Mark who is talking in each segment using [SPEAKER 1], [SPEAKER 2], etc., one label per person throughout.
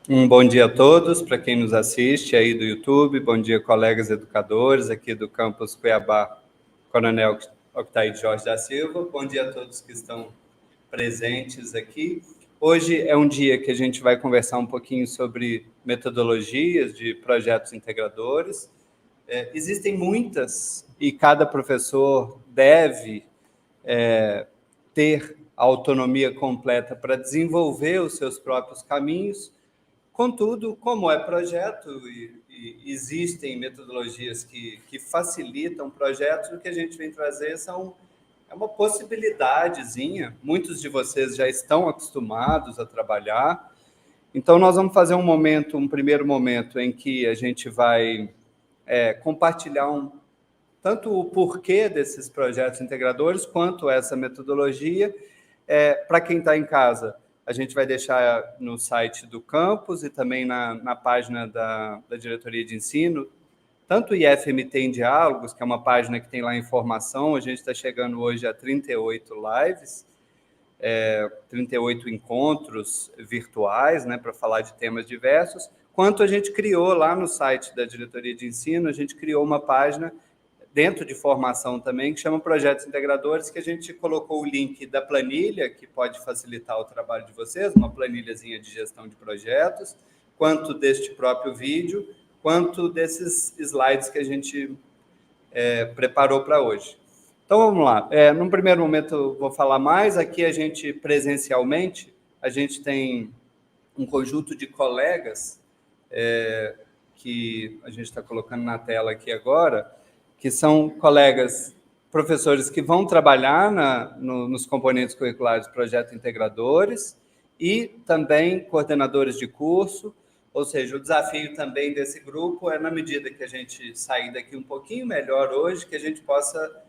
[SPEAKER 1] Um bom dia a todos, para quem nos assiste aí do YouTube, bom dia, colegas educadores aqui do campus Cuiabá, Coronel Octaíde Jorge da Silva, bom dia a todos que estão presentes aqui. Hoje é um dia que a gente vai conversar um pouquinho sobre metodologias de projetos integradores. Existem muitas e cada professor deve ter a autonomia completa para desenvolver os seus próprios caminhos. Contudo, como é projeto e existem metodologias que facilitam projetos, o que a gente vem trazer é uma possibilidadezinha. Muitos de vocês já estão acostumados a trabalhar. Então, nós vamos fazer um primeiro momento em que a gente vai compartilhar tanto o porquê desses projetos integradores, quanto essa metodologia. Para quem está em casa, a gente vai deixar no site do campus e também na página da diretoria de ensino, tanto o IFMT em Diálogos, que é uma página que tem lá informação, a gente está chegando hoje a 38 lives, 38 encontros virtuais, né, para falar de temas diversos, quanto a gente criou lá no site da diretoria de ensino, a gente criou uma página dentro de formação também, que chama Projetos Integradores, que a gente colocou o link da planilha, que pode facilitar o trabalho de vocês, uma planilhazinha de gestão de projetos, quanto deste próprio vídeo, quanto desses slides que a gente preparou para hoje. Então, vamos lá. Num primeiro momento, eu vou falar mais. Aqui, a gente, presencialmente, a gente tem um conjunto de colegas que a gente está colocando na tela aqui agora, que são colegas professores que vão trabalhar nos componentes curriculares do projeto integradores e também coordenadores de curso, ou seja, o desafio também desse grupo é, na medida que a gente sair daqui um pouquinho melhor hoje, que a gente possa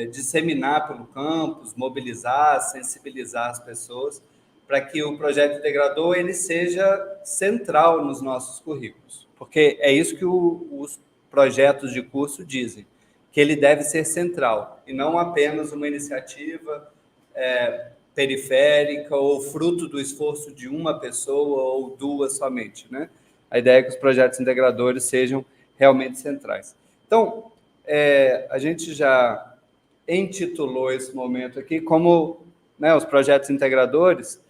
[SPEAKER 1] disseminar pelo campus, mobilizar, sensibilizar as pessoas para que o projeto integrador ele seja central nos nossos currículos, porque é isso que os projetos de curso dizem, que ele deve ser central, e não apenas uma iniciativa periférica ou fruto do esforço de uma pessoa ou duas somente, né? A ideia é que os projetos integradores sejam realmente centrais. Então, a gente já intitulou esse momento aqui como, né, os projetos integradores,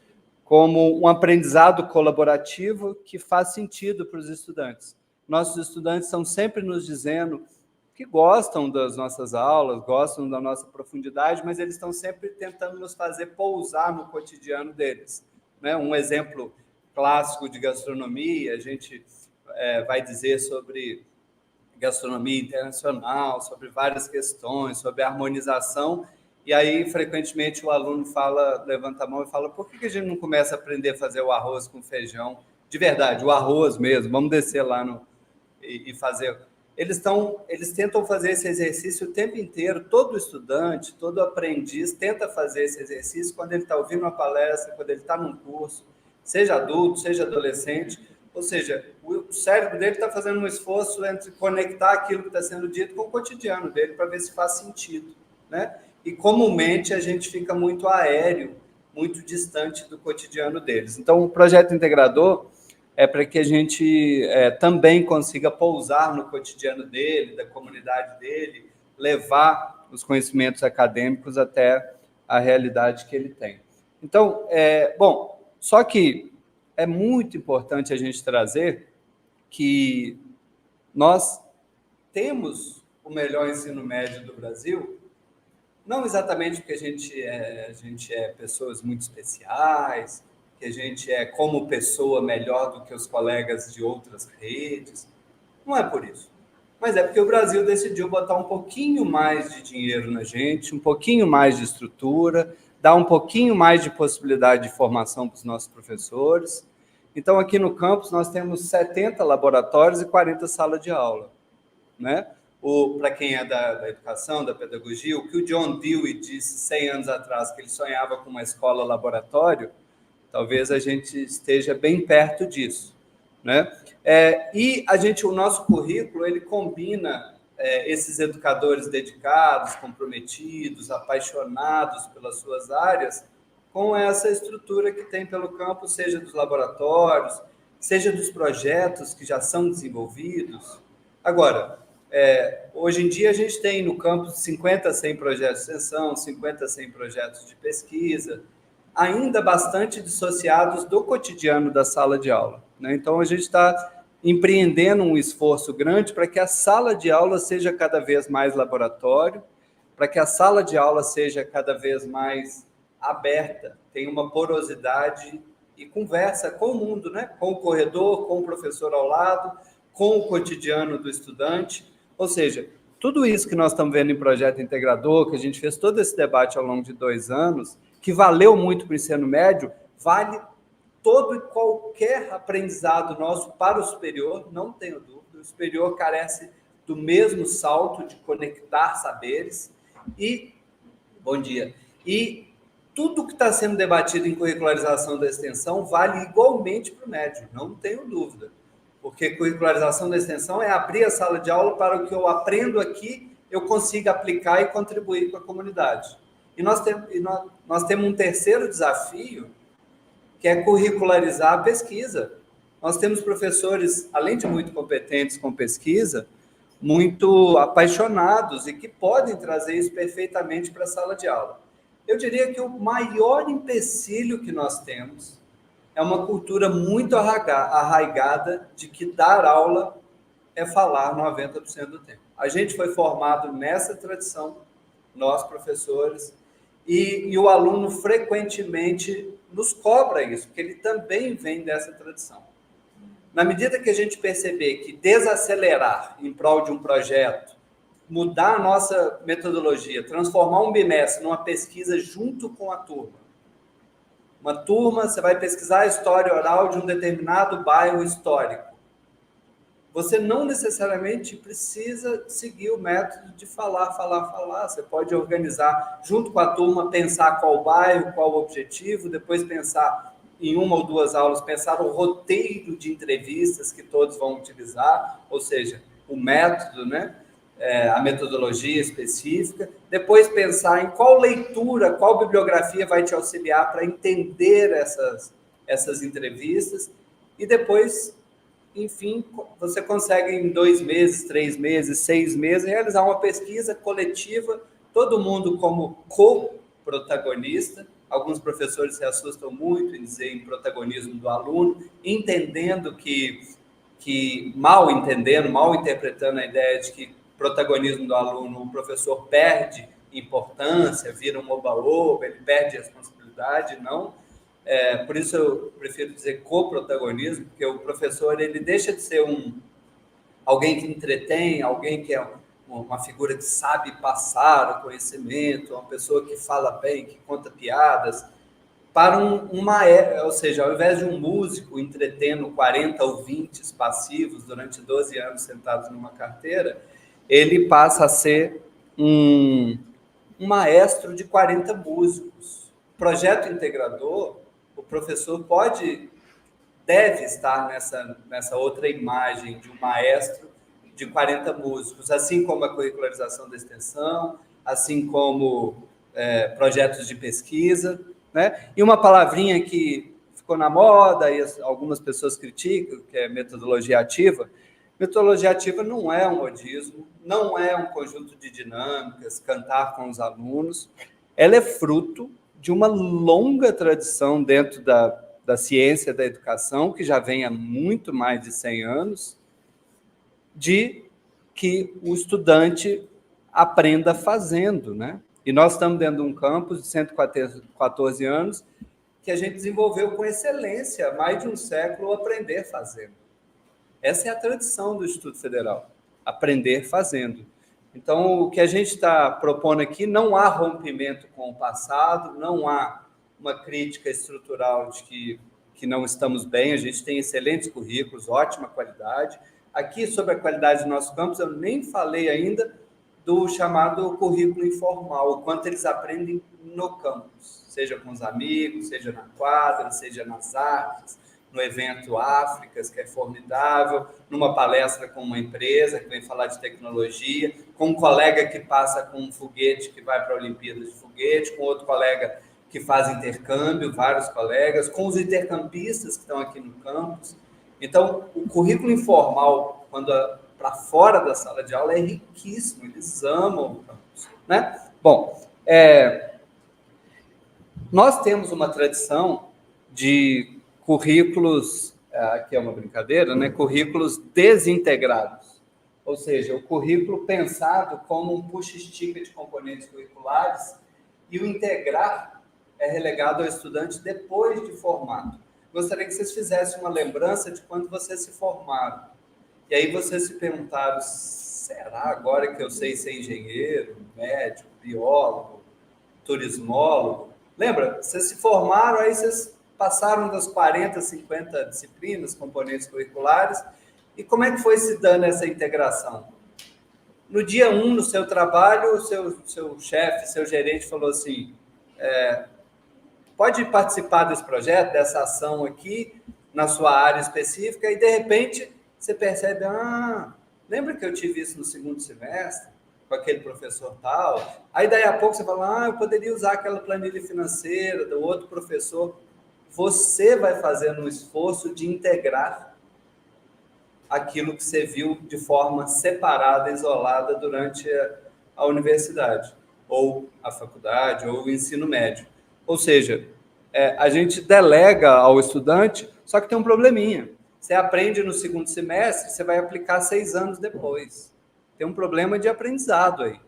[SPEAKER 1] como um aprendizado colaborativo que faz sentido para os estudantes. Nossos estudantes estão sempre nos dizendo que gostam das nossas aulas, gostam da nossa profundidade, mas eles estão sempre tentando nos fazer pousar no cotidiano deles. Né? Um exemplo clássico de gastronomia, a gente vai dizer sobre gastronomia internacional, sobre várias questões, sobre harmonização, e aí, frequentemente, o aluno levanta a mão e fala, por que a gente não começa a aprender a fazer o arroz com feijão? De verdade, o arroz mesmo, vamos descer lá e fazer. Eles tentam fazer esse exercício o tempo inteiro, todo estudante, todo aprendiz tenta fazer esse exercício quando ele está ouvindo uma palestra, quando ele está num curso, seja adulto, seja adolescente, ou seja, o cérebro dele está fazendo um esforço entre conectar aquilo que está sendo dito com o cotidiano dele para ver se faz sentido, né? E comumente a gente fica muito aéreo, muito distante do cotidiano deles. Então, o projeto integrador é para que a gente também consiga pousar no cotidiano dele, da comunidade dele, levar os conhecimentos acadêmicos até a realidade que ele tem. Então, só que é muito importante a gente trazer que nós temos o melhor ensino médio do Brasil, não exatamente porque a gente é pessoas muito especiais, que a gente é como pessoa melhor do que os colegas de outras redes, não é por isso. Mas é porque o Brasil decidiu botar um pouquinho mais de dinheiro na gente, um pouquinho mais de estrutura, dar um pouquinho mais de possibilidade de formação para os nossos professores. Então, aqui no campus, nós temos 70 laboratórios e 40 salas de aula, né? Para quem é da educação, da pedagogia, o que o John Dewey disse 100 anos atrás, que ele sonhava com uma escola-laboratório, talvez a gente esteja bem perto disso, né? E o nosso currículo, ele combina esses educadores dedicados, comprometidos, apaixonados pelas suas áreas, com essa estrutura que tem pelo campus, seja dos laboratórios, seja dos projetos que já são desenvolvidos. Agora, hoje em dia a gente tem no campus 50 a 100 projetos de extensão, 50 a 100 projetos de pesquisa, ainda bastante dissociados do cotidiano da sala de aula, né? Então, a gente está empreendendo um esforço grande para que a sala de aula seja cada vez mais laboratório, para que a sala de aula seja cada vez mais aberta, tenha uma porosidade e conversa com o mundo, né? Com o corredor, com o professor ao lado, com o cotidiano do estudante. Ou seja, tudo isso que nós estamos vendo em projeto integrador, que a gente fez todo esse debate ao longo de 2 anos, que valeu muito para o ensino médio, vale todo e qualquer aprendizado nosso para o superior, não tenho dúvida. O superior carece do mesmo salto de conectar saberes e, bom dia, e tudo que está sendo debatido em curricularização da extensão vale igualmente para o médio, não tenho dúvida. Porque curricularização da extensão é abrir a sala de aula para o que eu aprendo aqui, eu consiga aplicar e contribuir com a comunidade. E nós temos um terceiro desafio, que é curricularizar a pesquisa. Nós temos professores, além de muito competentes com pesquisa, muito apaixonados e que podem trazer isso perfeitamente para a sala de aula. Eu diria que o maior empecilho que nós temos é uma cultura muito arraigada de que dar aula é falar 90% do tempo. A gente foi formado nessa tradição, nós professores, e o aluno frequentemente nos cobra isso, porque ele também vem dessa tradição. Na medida que a gente perceber que desacelerar em prol de um projeto, mudar a nossa metodologia, transformar um bimestre numa pesquisa junto com a turma. Uma turma, você vai pesquisar a história oral de um determinado bairro histórico. Você não necessariamente precisa seguir o método de falar. Você pode organizar junto com a turma, pensar qual bairro, qual o objetivo, depois pensar em 1 ou 2 aulas, pensar o roteiro de entrevistas que todos vão utilizar, ou seja, o método, né? A metodologia específica, depois pensar em qual leitura, qual bibliografia vai te auxiliar para entender essas entrevistas, e depois, enfim, você consegue em 2 meses, 3 meses, 6 meses, realizar uma pesquisa coletiva, todo mundo como co-protagonista. Alguns professores se assustam muito em dizer em protagonismo do aluno, entendendo mal interpretando a ideia de que protagonismo do aluno, o professor perde importância, vira um oba-oba, ele perde responsabilidade, não. Por isso eu prefiro dizer coprotagonismo, porque o professor ele deixa de ser alguém que entretém, alguém que é uma figura que sabe passar o conhecimento, uma pessoa que fala bem, que conta piadas, para ou seja, ao invés de um músico entretendo 40 ouvintes passivos durante 12 anos sentados numa carteira, ele passa a ser um maestro de 40 músicos. Projeto integrador, o professor deve estar nessa outra imagem de um maestro de 40 músicos, assim como a curricularização da extensão, assim como projetos de pesquisa, né? E uma palavrinha que ficou na moda e algumas pessoas criticam, que é metodologia ativa. Metodologia ativa não é um modismo, não é um conjunto de dinâmicas, cantar com os alunos. Ela é fruto de uma longa tradição dentro da ciência da educação, que já vem há muito mais de 100 anos, de que o estudante aprenda fazendo, né? E nós estamos dentro de um campus de 114 anos que a gente desenvolveu com excelência, há mais de um século, aprender fazendo. Essa é a tradição do Instituto Federal, aprender fazendo. Então, o que a gente está propondo aqui, não há rompimento com o passado, não há uma crítica estrutural de que não estamos bem, a gente tem excelentes currículos, ótima qualidade. Aqui, sobre a qualidade do nosso campus, eu nem falei ainda do chamado currículo informal, o quanto eles aprendem no campus, seja com os amigos, seja na quadra, seja nas artes, no evento Áfricas, que é formidável, numa palestra com uma empresa que vem falar de tecnologia, com um colega que passa com um foguete que vai para a Olimpíada de foguete, com outro colega que faz intercâmbio, vários colegas, com os intercampistas que estão aqui no campus. Então, o currículo informal, quando para fora da sala de aula, é riquíssimo, eles amam o campus, né? Bom, nós temos uma tradição de currículos, aqui é uma brincadeira, né? Currículos desintegrados, ou seja, o currículo pensado como um puxa-estica de componentes curriculares, e o integrar é relegado ao estudante depois de formado. Gostaria que vocês fizessem uma lembrança de quando vocês se formaram. E aí vocês se perguntaram, será agora que eu sei ser engenheiro, médico, biólogo, turismólogo? Lembra? Vocês se formaram, aí vocês passaram das 40, 50 disciplinas, componentes curriculares, e como é que foi se dando essa integração? No dia 1, no seu trabalho, o seu chefe, seu gerente falou assim, pode participar desse projeto, dessa ação aqui, na sua área específica, e de repente você percebe, lembra que eu tive isso no segundo semestre, com aquele professor tal? Aí daí a pouco você fala, eu poderia usar aquela planilha financeira do outro professor. Você vai fazendo um esforço de integrar aquilo que você viu de forma separada, isolada durante a universidade, ou a faculdade, ou o ensino médio. Ou seja, a gente delega ao estudante, só que tem um probleminha. Você aprende no segundo semestre, você vai aplicar 6 anos depois. Tem um problema de aprendizado aí.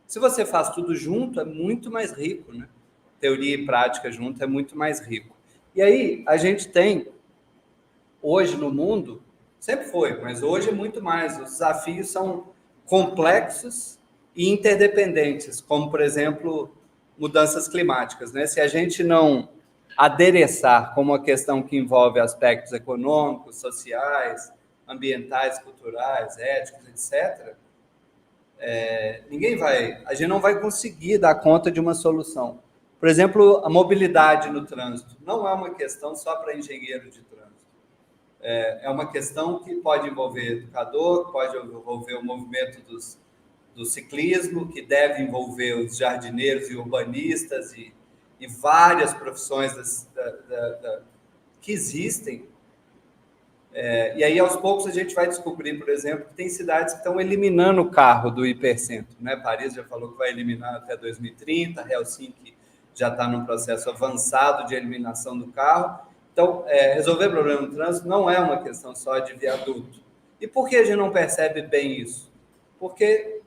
[SPEAKER 1] Se você faz tudo junto, é muito mais rico, né? Teoria e prática junto é muito mais rico. E aí, a gente tem, hoje no mundo, sempre foi, mas hoje é muito mais. Os desafios são complexos e interdependentes, como, por exemplo, mudanças climáticas, né? Se a gente não adereçar como uma questão que envolve aspectos econômicos, sociais, ambientais, culturais, éticos, etc., a gente não vai conseguir dar conta de uma solução. Por exemplo, a mobilidade no trânsito não é uma questão só para engenheiro de trânsito. É uma questão que pode envolver educador, pode envolver o movimento do ciclismo, que deve envolver os jardineiros e urbanistas e várias profissões que existem. E aí, aos poucos, a gente vai descobrir, por exemplo, que tem cidades que estão eliminando o carro do hipercentro, né? Paris já falou que vai eliminar até 2030, Helsinki já está num processo avançado de eliminação do carro. Então, resolver o problema do trânsito não é uma questão só de viaduto. E por que a gente não percebe bem isso? Porque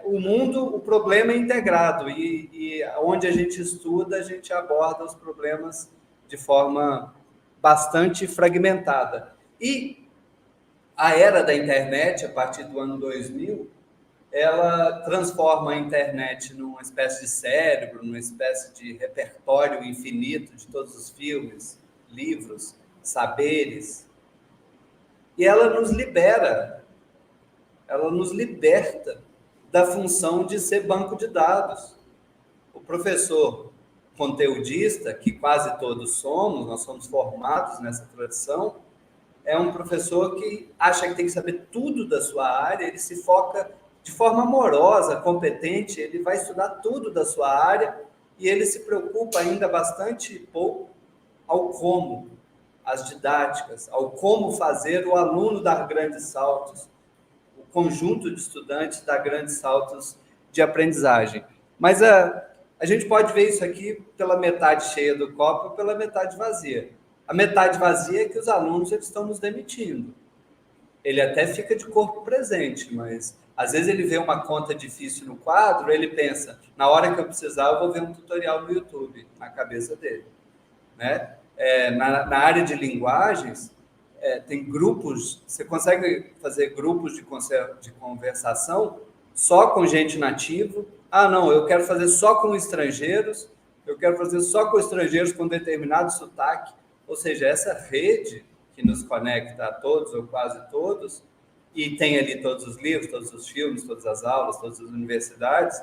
[SPEAKER 1] o mundo, o problema é integrado, e onde a gente estuda, a gente aborda os problemas de forma bastante fragmentada. E a era da internet, a partir do ano 2000, ela transforma a internet numa espécie de cérebro, numa espécie de repertório infinito de todos os filmes, livros, saberes. E ela nos liberta da função de ser banco de dados. O professor conteudista, que quase todos somos, nós somos formados nessa tradição, é um professor que acha que tem que saber tudo da sua área, ele se foca de forma amorosa, competente, ele vai estudar tudo da sua área e ele se preocupa ainda bastante pouco ao como, as didáticas, ao como fazer o aluno dar grandes saltos, o conjunto de estudantes dar grandes saltos de aprendizagem. Mas a gente pode ver isso aqui pela metade cheia do copo ou pela metade vazia. A metade vazia é que os alunos eles estão nos demitindo. Ele até fica de corpo presente, mas às vezes ele vê uma conta difícil no quadro, ele pensa, na hora que eu precisar, eu vou ver um tutorial no YouTube, na cabeça dele. Né? Na área de linguagens, tem grupos, você consegue fazer grupos de conversação só com gente nativa. Não, eu quero fazer só com estrangeiros, eu quero fazer só com estrangeiros com determinado sotaque. Ou seja, essa rede que nos conecta a todos ou quase todos, e tem ali todos os livros, todos os filmes, todas as aulas, todas as universidades,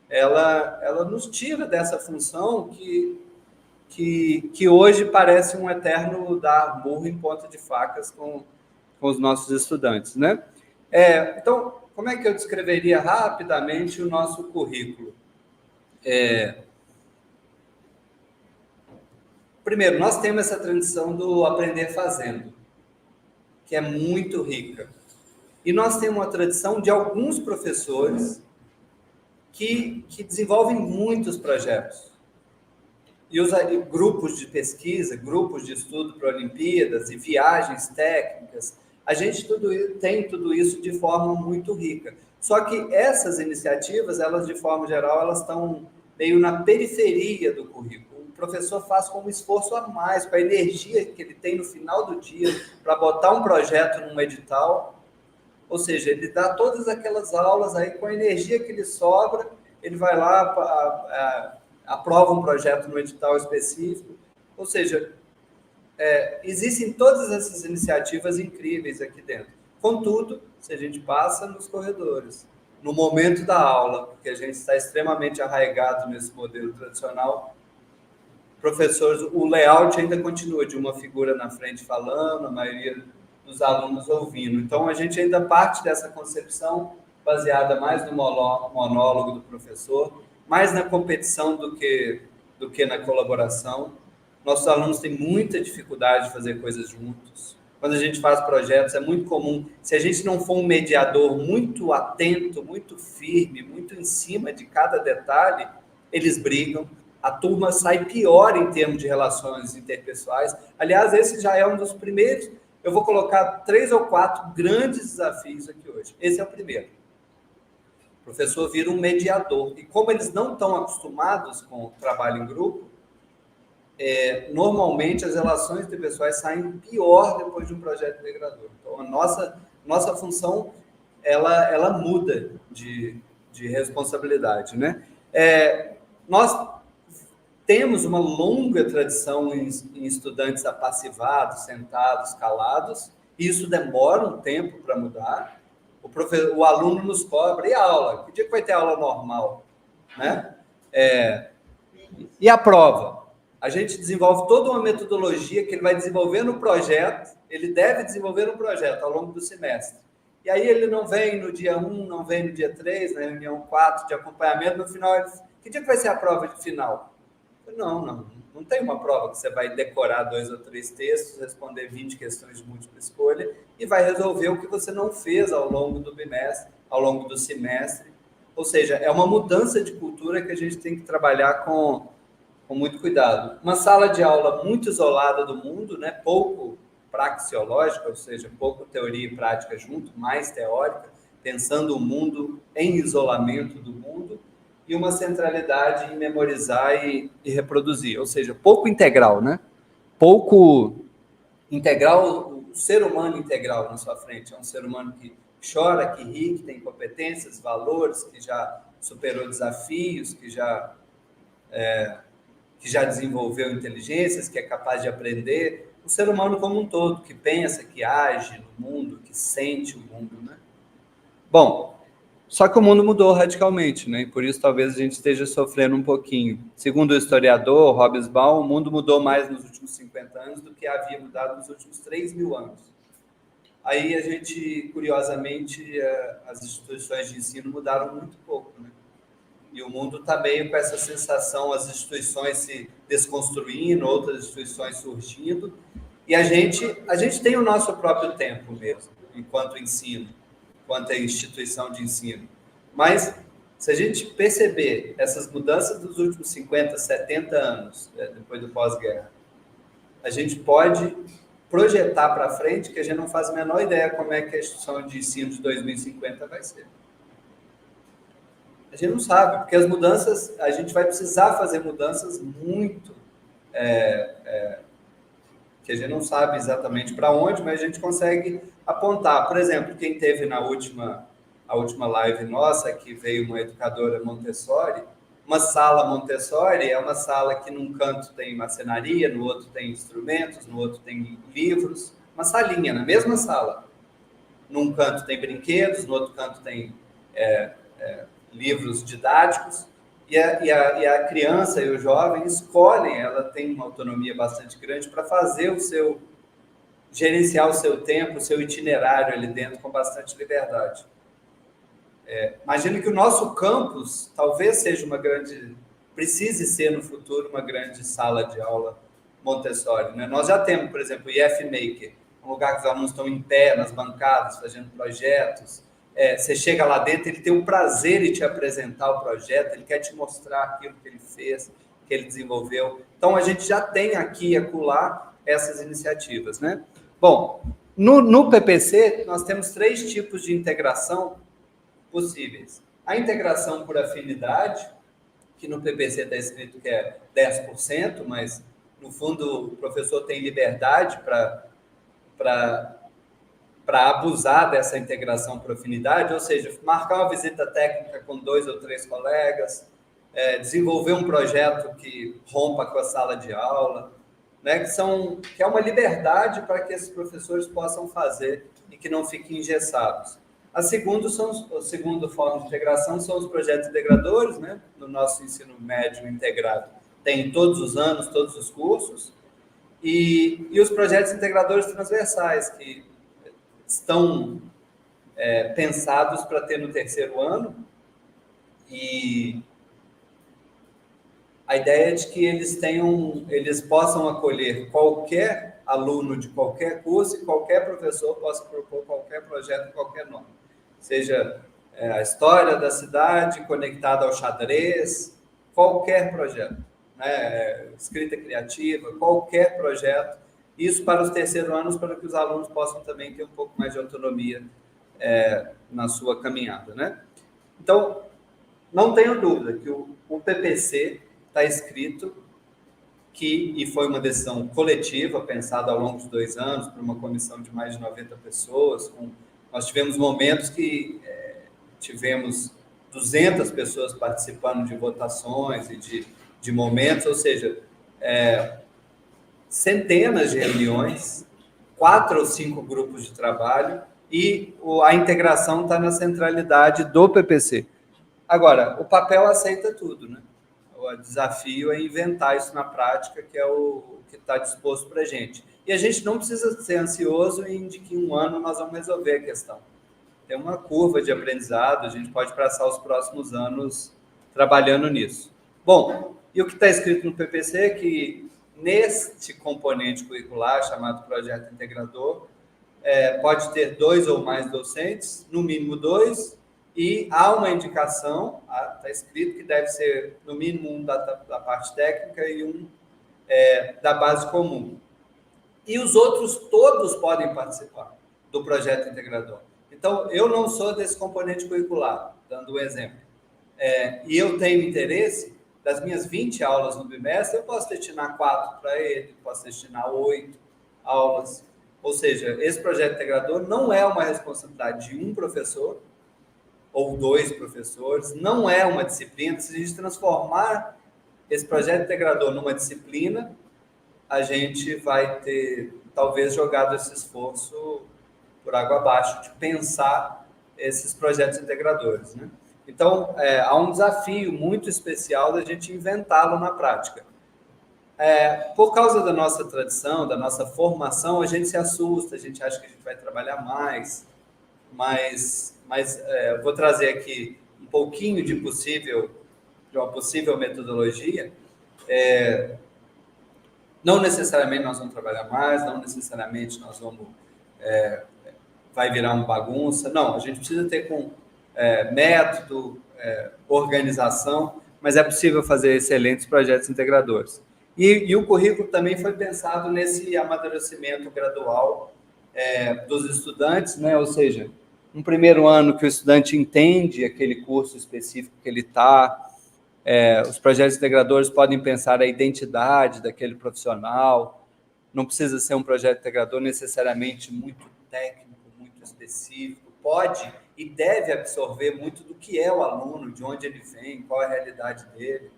[SPEAKER 1] ela nos tira dessa função que hoje parece um eterno dar burro em ponta de facas com os nossos estudantes, né? Então, como é que eu descreveria rapidamente o nosso currículo? primeiro, nós temos essa tradição do aprender fazendo, que é muito rica. E nós temos uma tradição de alguns professores que desenvolvem muitos projetos. E os grupos de pesquisa, grupos de estudo para Olimpíadas e viagens técnicas, a gente tem tudo isso de forma muito rica. Só que essas iniciativas, elas de forma geral, elas estão meio na periferia do currículo. O professor faz com um esforço a mais, com a energia que ele tem no final do dia para botar um projeto num edital. Ou seja, ele dá todas aquelas aulas aí com a energia que lhe sobra, ele vai lá, aprova um projeto no edital específico. Ou seja, existem todas essas iniciativas incríveis aqui dentro. Contudo, se a gente passa nos corredores, no momento da aula, porque a gente está extremamente arraigado nesse modelo tradicional, professores, o layout ainda continua de uma figura na frente falando, a maioria dos alunos ouvindo. Então, a gente ainda parte dessa concepção baseada mais no monólogo do professor, mais na competição do que na colaboração. Nossos alunos têm muita dificuldade de fazer coisas juntos. Quando a gente faz projetos, é muito comum, se a gente não for um mediador muito atento, muito firme, muito em cima de cada detalhe, eles brigam, a turma sai pior em termos de relações interpessoais. Aliás, esse já é um dos primeiros. Eu vou colocar 3 ou 4 grandes desafios aqui hoje. Esse é o primeiro. O professor vira um mediador. E como eles não estão acostumados com o trabalho em grupo, normalmente as relações interpessoais saem pior depois de um projeto integrador. Então, a nossa função, ela muda de responsabilidade, né? Nós temos uma longa tradição em estudantes apassivados, sentados, calados, e isso demora um tempo para mudar. O aluno nos cobra, e a aula? Que dia que vai ter aula normal? Né? E a prova? A gente desenvolve toda uma metodologia que ele vai desenvolver no projeto, ele deve desenvolver no projeto ao longo do semestre. E aí ele não vem no dia 1, não vem no dia 3, na reunião 4 de acompanhamento, no final, que dia que vai ser a prova de final? Não tem uma prova que você vai decorar 2 ou 3 textos, responder 20 questões de múltipla escolha e vai resolver o que você não fez ao longo do bimestre, ao longo do semestre. Ou seja, é uma mudança de cultura que a gente tem que trabalhar com muito cuidado. Uma sala de aula muito isolada do mundo, né? Pouco praxeológica, ou seja, pouco teoria e prática junto, mais teórica, pensando o mundo em isolamento do mundo, e uma centralidade em memorizar e reproduzir, ou seja, pouco integral, né? Pouco integral, o ser humano integral na sua frente, é um ser humano que chora, que ri, que tem competências, valores, que já superou desafios, que já desenvolveu inteligências, que é capaz de aprender, o ser humano como um todo, que pensa, que age no mundo, que sente o mundo, né? Bom, só que o mundo mudou radicalmente, né? E por isso talvez a gente esteja sofrendo um pouquinho. Segundo o historiador Hobsbawm, o mundo mudou mais nos últimos 50 anos do que havia mudado nos últimos 3.000 anos. Aí a gente, curiosamente, as instituições de ensino mudaram muito pouco, né? E o mundo está meio com essa sensação, as instituições se desconstruindo, outras instituições surgindo, e a gente tem o nosso próprio tempo mesmo, enquanto ensino, enquanto instituição de ensino. Mas, se a gente perceber essas mudanças dos últimos 50, 70 anos, depois do pós-guerra, a gente pode projetar para frente que a gente não faz a menor ideia como é que a instituição de ensino de 2050 vai ser. A gente não sabe, porque as mudanças, a gente vai precisar fazer mudanças muito, que a gente não sabe exatamente para onde, mas a gente consegue apontar. Por exemplo, quem teve a última live nossa, que veio uma educadora Montessori, uma sala Montessori é uma sala que num canto tem marcenaria, no outro tem instrumentos, no outro tem livros, uma salinha, na mesma sala. Num canto tem brinquedos, no outro canto tem livros didáticos, e a criança e o jovem escolhem, ela tem uma autonomia bastante grande para fazer gerenciar o seu tempo, o seu itinerário ali dentro com bastante liberdade. Imagino que o nosso campus talvez seja precise ser no futuro uma grande sala de aula Montessori, né? Nós já temos, por exemplo, o IF Maker, um lugar que os alunos estão em pé, nas bancadas, fazendo projetos. Você chega lá dentro, ele tem o prazer de te apresentar o projeto, ele quer te mostrar aquilo que ele fez, que ele desenvolveu. Então, a gente já tem aqui e acolá essas iniciativas, né? Bom, no PPC, nós temos 3 tipos de integração possíveis. A integração por afinidade, que no PPC está escrito que é 10%, mas, no fundo, o professor tem liberdade para abusar dessa integração por afinidade, ou seja, marcar uma visita técnica com 2 ou 3 colegas, desenvolver um projeto que rompa com a sala de aula, né, que é uma liberdade para que esses professores possam fazer e que não fiquem engessados. A segunda forma de integração são os projetos integradores, né? No nosso ensino médio integrado tem todos os anos, todos os cursos, e os projetos integradores transversais, que estão pensados para ter no 3º ano, e a ideia é de que eles possam acolher qualquer aluno de qualquer curso e qualquer professor possa propor qualquer projeto, qualquer nome. Seja a história da cidade conectada ao xadrez, qualquer projeto, né? Escrita criativa, qualquer projeto. Isso para os 3º anos, para que os alunos possam também ter um pouco mais de autonomia na sua caminhada, né? Então, não tenho dúvida que o PPC está escrito e foi uma decisão coletiva, pensada ao longo de 2 anos, por uma comissão de mais de 90 pessoas. Nós tivemos momentos que tivemos 200 pessoas participando de votações e de momentos, ou seja, centenas de reuniões, 4 ou 5 grupos de trabalho, e a integração está na centralidade do PPC. Agora, o papel aceita tudo, né? O desafio é inventar isso na prática, que é o que está disposto para a gente. E a gente não precisa ser ansioso em de que em 1 ano nós vamos resolver a questão. Tem uma curva de aprendizado, a gente pode passar os próximos anos trabalhando nisso. Bom, e o que está escrito no PPC é que neste componente curricular, chamado projeto integrador, pode ter 2 ou mais docentes, no mínimo 2, e há uma indicação, está escrito que deve ser no mínimo 1 da parte técnica e 1 da base comum. E os outros todos podem participar do projeto integrador. Então, eu não sou desse componente curricular, dando um exemplo. E eu tenho interesse, das minhas 20 aulas no bimestre, eu posso destinar 4 para ele, posso destinar 8 aulas. Ou seja, esse projeto integrador não é uma responsabilidade de um professor ou 2 professores, não é uma disciplina. Se a gente transformar esse projeto integrador numa disciplina, a gente vai ter, talvez, jogado esse esforço por água abaixo de pensar esses projetos integradores, né? Então, há um desafio muito especial da gente inventá-lo na prática. Por causa da nossa tradição, da nossa formação, a gente se assusta, a gente acha que a gente vai trabalhar mais, mas vou trazer aqui um pouquinho de uma possível metodologia. Não necessariamente nós vamos trabalhar mais, não necessariamente nós vamos vai virar uma bagunça. Não, a gente precisa ter método, organização, mas é possível fazer excelentes projetos integradores. E o currículo também foi pensado nesse amadurecimento gradual dos estudantes, né? Ou seja, um primeiro ano que o estudante entende aquele curso específico que ele está, os projetos integradores podem pensar a identidade daquele profissional, não precisa ser um projeto integrador necessariamente muito técnico, muito específico, pode e deve absorver muito do que é o aluno, de onde ele vem, qual é a realidade dele.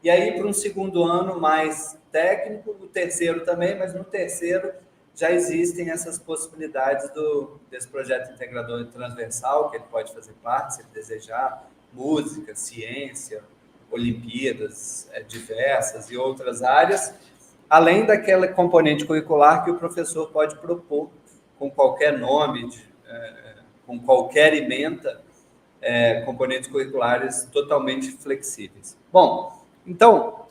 [SPEAKER 1] E aí, para um segundo ano mais técnico, o 3º também, mas no 3º já existem essas possibilidades desse projeto integrador transversal, que ele pode fazer parte, se ele desejar, música, ciência, Olimpíadas diversas e outras áreas, além daquela componente curricular que o professor pode propor com qualquer nome, com qualquer ementa, componentes curriculares totalmente flexíveis. Bom, então,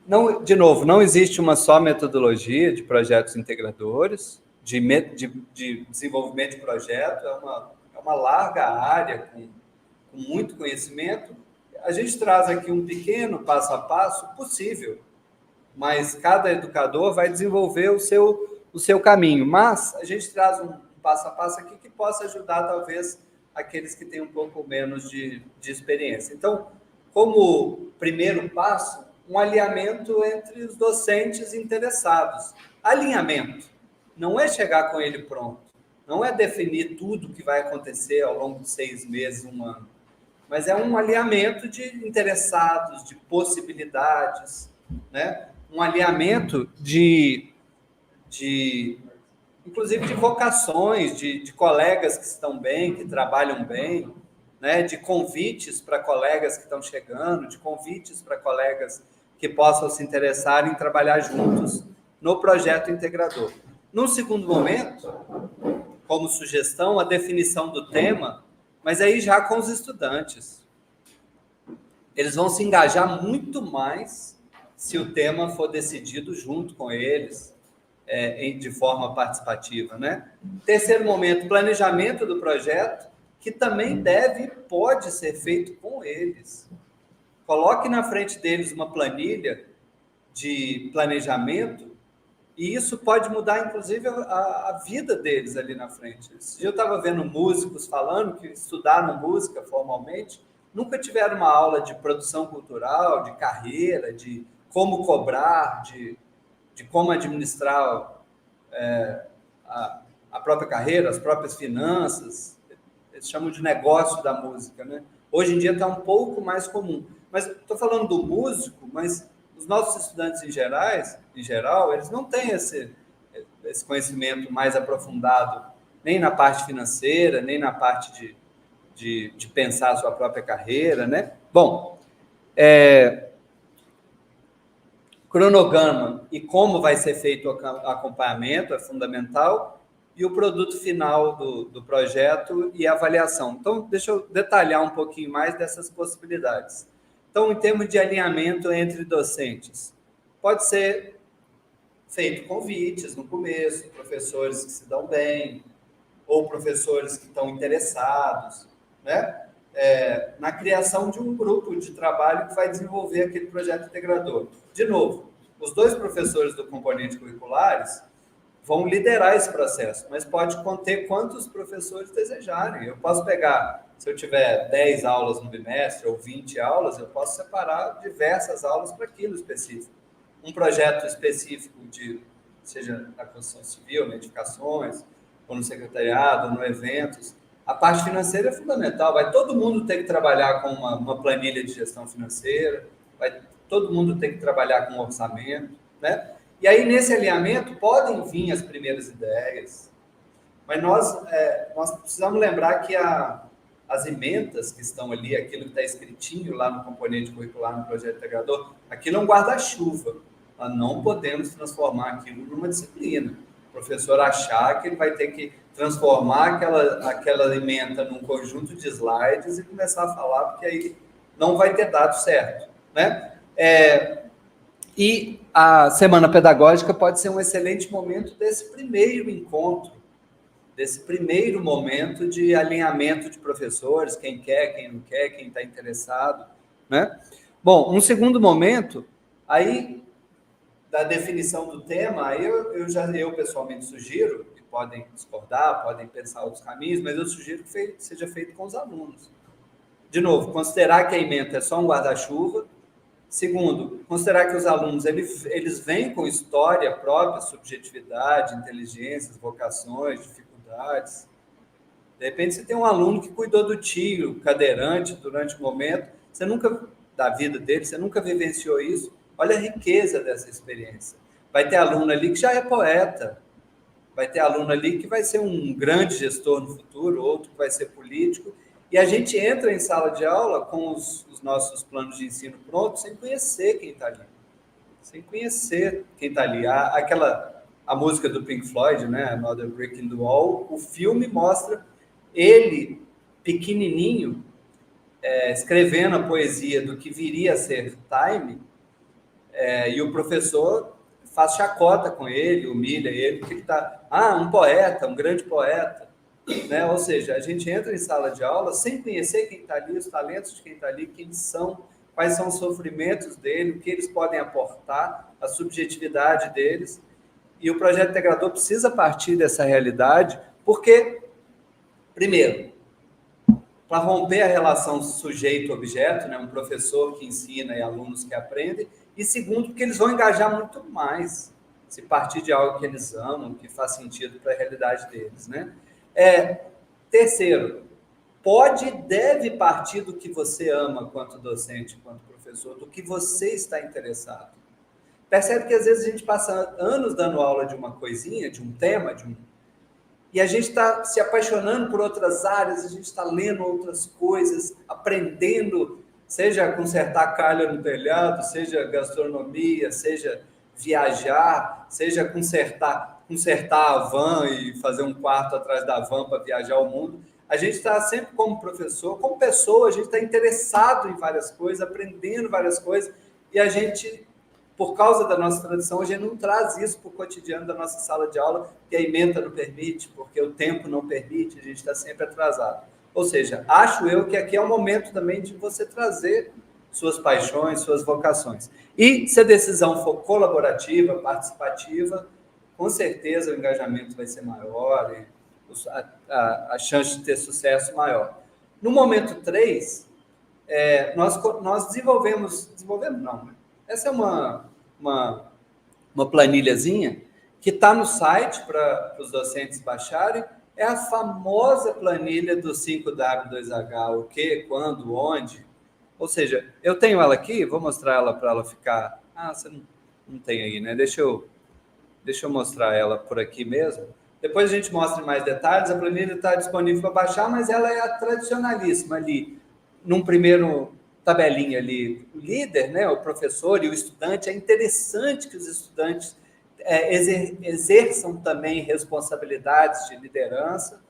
[SPEAKER 1] Não, de novo, não existe uma só metodologia de projetos integradores, de desenvolvimento de projeto, é uma larga área com muito conhecimento. A gente traz aqui um pequeno passo a passo possível, mas cada educador vai desenvolver o seu caminho. Mas a gente traz um passo a passo aqui que possa ajudar, talvez, aqueles que têm um pouco menos de experiência. Então, como primeiro passo, um alinhamento entre os docentes interessados. Alinhamento não é chegar com ele pronto, não é definir tudo que vai acontecer ao longo de 6 meses, 1 ano, mas é um alinhamento de interessados, de possibilidades, né? Um alinhamento inclusive de vocações, de colegas que estão bem, que trabalham bem, né? De convites para colegas que estão chegando, de convites para colegas que possam se interessar em trabalhar juntos no projeto integrador. No segundo momento, como sugestão, a definição do tema, mas aí já com os estudantes. Eles vão se engajar muito mais se o tema for decidido junto com eles, de forma participativa, né? Terceiro momento, planejamento do projeto, que também deve e pode ser feito com eles. Coloque na frente deles uma planilha de planejamento e isso pode mudar, inclusive, a vida deles ali na frente. Esse dia eu estava vendo músicos falando que estudaram música formalmente, nunca tiveram uma aula de produção cultural, de carreira, de como cobrar, de como administrar a própria carreira, as próprias finanças. Eles chamam de negócio da música, né? Hoje em dia está um pouco mais comum. Mas estou falando do músico, mas os nossos estudantes em geral, eles não têm esse conhecimento mais aprofundado, nem na parte financeira, nem na parte de pensar a sua própria carreira, né? Bom, cronograma e como vai ser feito o acompanhamento é fundamental, e o produto final do projeto e a avaliação. Então, deixa eu detalhar um pouquinho mais dessas possibilidades. Então, em termos de alinhamento entre docentes, pode ser feito convites no começo, professores que se dão bem, ou professores que estão interessados, né? Na criação de um grupo de trabalho que vai desenvolver aquele projeto integrador. De novo, os 2 professores do componente curriculares vão liderar esse processo, mas pode conter quantos professores desejarem. Eu posso pegar, se eu tiver 10 aulas no bimestre ou 20 aulas, eu posso separar diversas aulas para aquilo específico. Um projeto específico seja na construção civil, na edificações, ou no secretariado, ou no eventos. A parte financeira é fundamental, vai todo mundo ter que trabalhar com uma planilha de gestão financeira, vai todo mundo ter que trabalhar com orçamento, né? E aí, nesse alinhamento, podem vir as primeiras ideias, mas nós precisamos lembrar que as emendas que estão ali, aquilo que está escritinho lá no componente curricular, no projeto integrador, aquilo é um guarda-chuva. Nós não podemos transformar aquilo numa disciplina. O professor achar que ele vai ter que transformar aquela emenda num conjunto de slides e começar a falar, porque aí não vai ter dado certo, né? E a semana pedagógica pode ser um excelente momento desse primeiro encontro, desse primeiro momento de alinhamento de professores, quem quer, quem não quer, quem está interessado, né? Bom, um segundo momento, aí, da definição do tema, aí eu pessoalmente sugiro, e podem discordar, podem pensar outros caminhos, mas eu sugiro que seja feito com os alunos. De novo, considerar que a ementa é só um guarda-chuva. Segundo, considerar que os alunos eles vêm com história própria, subjetividade, inteligências, vocações, dificuldades. De repente, você tem um aluno que cuidou do tio, cadeirante, durante o momento, da vida dele, você nunca vivenciou isso. Olha a riqueza dessa experiência. Vai ter aluno ali que já é poeta, vai ter aluno ali que vai ser um grande gestor no futuro, outro que vai ser político, e a gente entra em sala de aula com os nossos planos de ensino prontos sem conhecer quem está ali. Sem conhecer quem está ali. A música do Pink Floyd, né? Another Brick in the Wall, o filme mostra ele, pequenininho, escrevendo a poesia do que viria a ser Time, E o professor faz chacota com ele, humilha ele, porque ele está... um poeta, um grande poeta. Né? Ou seja, a gente entra em sala de aula sem conhecer quem está ali, os talentos de quem está ali, quem são, quais são os sofrimentos dele, o que eles podem aportar, a subjetividade deles. E o projeto integrador precisa partir dessa realidade, porque, primeiro, para romper a relação sujeito-objeto, né? Um professor que ensina e alunos que aprendem, e segundo, porque eles vão engajar muito mais se partir de algo que eles amam, que faz sentido para a realidade deles, né? Terceiro, pode e deve partir do que você ama quanto docente, quanto professor, do que você está interessado. Percebe que às vezes a gente passa anos dando aula de uma coisinha, de um tema, e a gente está se apaixonando por outras áreas, a gente está lendo outras coisas, aprendendo, seja consertar calha no telhado, seja gastronomia, seja viajar, seja consertar a van e fazer um quarto atrás da van para viajar o mundo. A gente está sempre como professor, como pessoa, a gente está interessado em várias coisas, aprendendo várias coisas, e a gente, por causa da nossa tradição, a gente não traz isso para o cotidiano da nossa sala de aula, que a ementa não permite, porque o tempo não permite, a gente está sempre atrasado. Ou seja, acho eu que aqui é um momento também de você trazer suas paixões, suas vocações. E se a decisão for colaborativa, participativa, com certeza o engajamento vai ser maior e a chance de ter sucesso maior. No momento 3, nós desenvolvemos não, né? Essa é uma planilhazinha que está no site para os docentes baixarem. É a famosa planilha do 5W2H, o que, quando, onde. Ou seja, eu tenho ela aqui, vou mostrar ela para ela ficar... você não tem aí, né? Deixa eu mostrar ela por aqui mesmo. Depois a gente mostra mais detalhes. A planilha está disponível para baixar, mas ela é a tradicionalíssima ali. Num primeiro tabelinha ali, o líder, né, o professor e o estudante. É interessante que os estudantes exerçam também responsabilidades de liderança.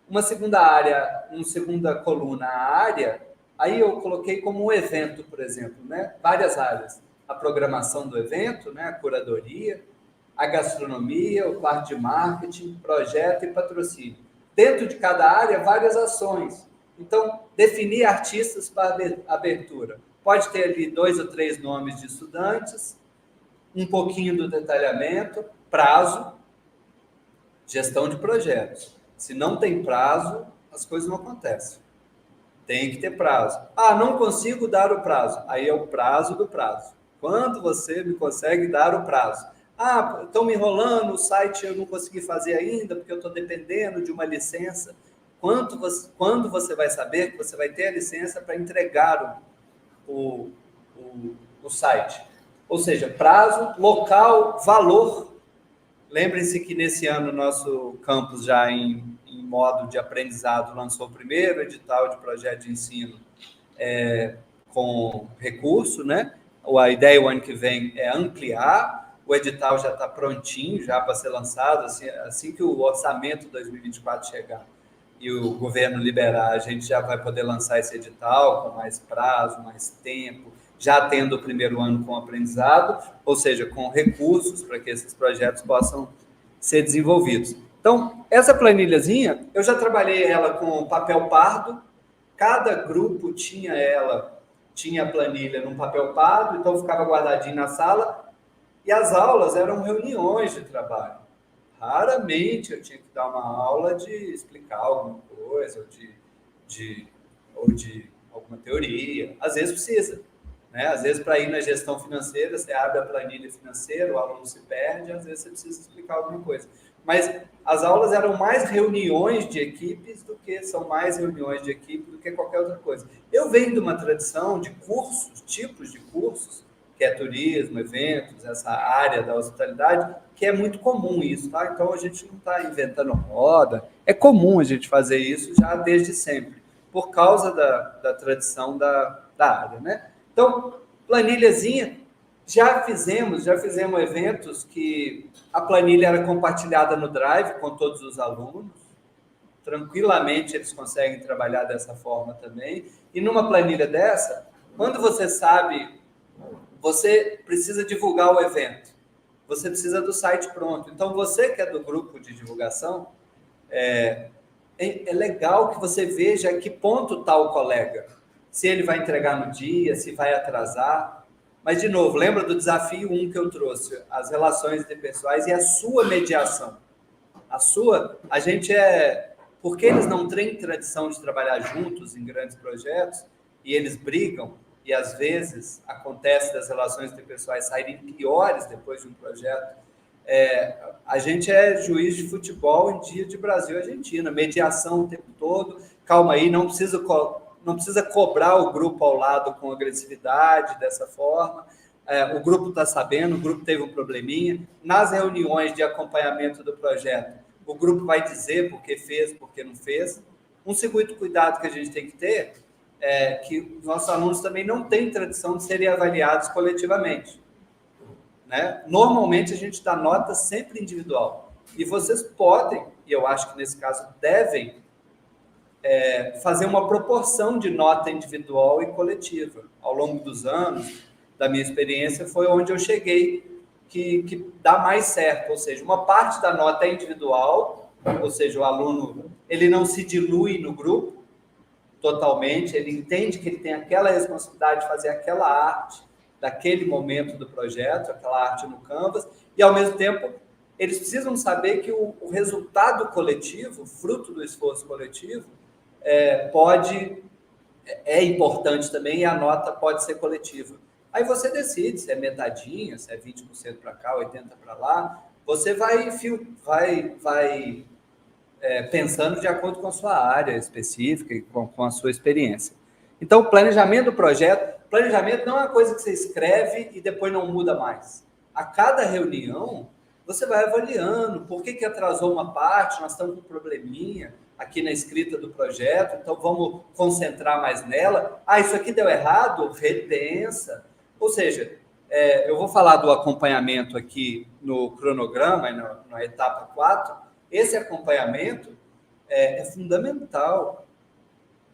[SPEAKER 1] Uma segunda coluna, a área, aí eu coloquei como um evento, por exemplo, né? Várias áreas. A programação do evento, né? A curadoria, a gastronomia, o parte de marketing, projeto e patrocínio. Dentro de cada área, várias ações. Então, definir artistas para abertura. Pode ter ali 2 ou 3 nomes de estudantes, um pouquinho do detalhamento, prazo, gestão de projetos. Se não tem prazo, as coisas não acontecem. Tem que ter prazo. Não consigo dar o prazo. Aí é o prazo do prazo. Quando você me consegue dar o prazo? Estão me enrolando, o site eu não consegui fazer ainda, porque eu estou dependendo de uma licença. Quando você vai saber que você vai ter a licença para entregar o site? Ou seja, prazo, local, valor. Lembrem-se que nesse ano nosso campus, já em modo de aprendizado, lançou o primeiro edital de projeto de ensino com recurso, né? A ideia o ano que vem é ampliar. O edital já está prontinho, já para ser lançado. Assim que o orçamento 2024 chegar e o governo liberar, a gente já vai poder lançar esse edital com mais prazo, mais tempo, já tendo o primeiro ano com aprendizado, ou seja, com recursos para que esses projetos possam ser desenvolvidos. Então, essa planilhazinha, eu já trabalhei ela com papel pardo, cada grupo tinha a planilha num papel pardo, então ficava guardadinho na sala, e as aulas eram reuniões de trabalho. Raramente eu tinha que dar uma aula de explicar alguma coisa, ou de alguma teoria. Às vezes precisa. Né? Às vezes, para ir na gestão financeira, você abre a planilha financeira, o aluno se perde, às vezes você precisa explicar alguma coisa. Mas as aulas eram mais reuniões de equipes são mais reuniões de equipe do que qualquer outra coisa. Eu venho de uma tradição de cursos, tipos de cursos, que é turismo, eventos, essa área da hospitalidade, que é muito comum isso, tá? Então, a gente não está inventando roda, é comum a gente fazer isso já desde sempre, por causa da tradição da área, né? Então, planilhazinha, já fizemos eventos que a planilha era compartilhada no Drive com todos os alunos, tranquilamente eles conseguem trabalhar dessa forma também, e numa planilha dessa, quando você sabe você precisa divulgar o evento, você precisa do site pronto. Então, você que é do grupo de divulgação, é legal que você veja a que ponto está o colega, se ele vai entregar no dia, se vai atrasar. Mas, de novo, lembra do desafio 1 que eu trouxe, as relações interpessoais e a sua mediação. A gente porque eles não têm tradição de trabalhar juntos em grandes projetos, e eles brigam, e às vezes acontece das relações interpessoais saírem piores depois de um projeto. A gente é juiz de futebol em dia de Brasil e Argentina, mediação o tempo todo, calma aí, não precisa cobrar o grupo ao lado com agressividade, dessa forma. O grupo está sabendo, o grupo teve um probleminha. Nas reuniões de acompanhamento do projeto, o grupo vai dizer por que fez, por que não fez. Um segundo cuidado que a gente tem que ter é que os nossos alunos também não têm tradição de serem avaliados coletivamente, né? Normalmente, a gente dá nota sempre individual. E vocês podem, e eu acho que nesse caso devem, fazer uma proporção de nota individual e coletiva. Ao longo dos anos, da minha experiência, foi onde eu cheguei que dá mais certo. Ou seja, uma parte da nota é individual, ou seja, o aluno ele não se dilui no grupo totalmente, ele entende que ele tem aquela responsabilidade de fazer aquela arte daquele momento do projeto, aquela arte no Canvas, e ao mesmo tempo eles precisam saber que o resultado coletivo, fruto do esforço coletivo, é importante também, e a nota pode ser coletiva. Aí você decide se é metadinha, se é 20% para cá, 80% para lá. Você vai pensando de acordo com a sua área específica e com a sua experiência. Então, o planejamento do projeto, planejamento não é uma coisa que você escreve e depois não muda mais. A cada reunião, você vai avaliando por que atrasou uma parte, nós estamos com um probleminha aqui na escrita do projeto, então vamos concentrar mais nela. Isso aqui deu errado? Repensa. Ou seja, eu vou falar do acompanhamento aqui no cronograma, na etapa 4. Esse acompanhamento é fundamental.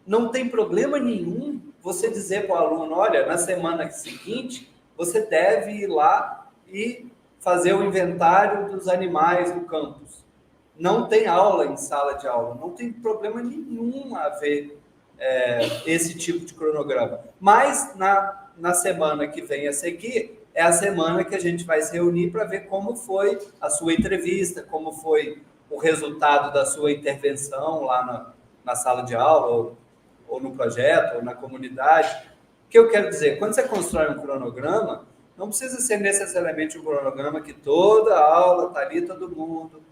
[SPEAKER 1] Não tem problema nenhum você dizer para o aluno, olha, na semana seguinte, você deve ir lá e fazer o inventário dos animais no campus. Não tem aula em sala de aula, não tem problema nenhum a ver esse tipo de cronograma. Mas na semana que vem a seguir, é a semana que a gente vai se reunir para ver como foi a sua entrevista, como foi o resultado da sua intervenção lá na sala de aula, ou no projeto, ou na comunidade. O que eu quero dizer? Quando você constrói um cronograma, não precisa ser necessariamente um cronograma que toda a aula está ali, todo mundo.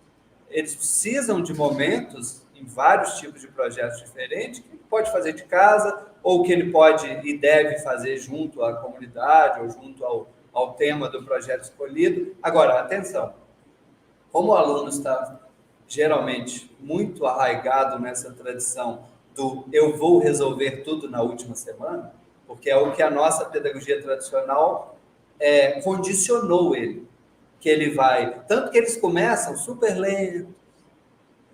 [SPEAKER 1] Eles precisam de momentos, em vários tipos de projetos diferentes, que ele pode fazer de casa, ou que ele pode e deve fazer junto à comunidade, ou junto ao tema do projeto escolhido. Agora, atenção, como o aluno está geralmente muito arraigado nessa tradição do eu vou resolver tudo na última semana, porque é o que a nossa pedagogia tradicional condicionou ele, que ele vai... Tanto que eles começam super lento,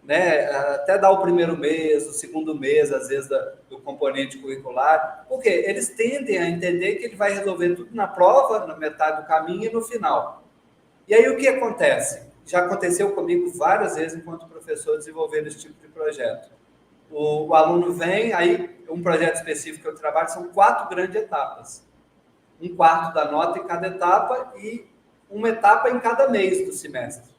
[SPEAKER 1] né? Até dar o primeiro mês, o segundo mês, às vezes, do componente curricular, porque eles tendem a entender que ele vai resolver tudo na prova, na metade do caminho e no final. E aí o que acontece? Já aconteceu comigo várias vezes enquanto professor desenvolvendo esse tipo de projeto. O aluno vem, aí um projeto específico que eu trabalho são 4 grandes etapas. 1/4 da nota em cada etapa e uma etapa em cada mês do semestre.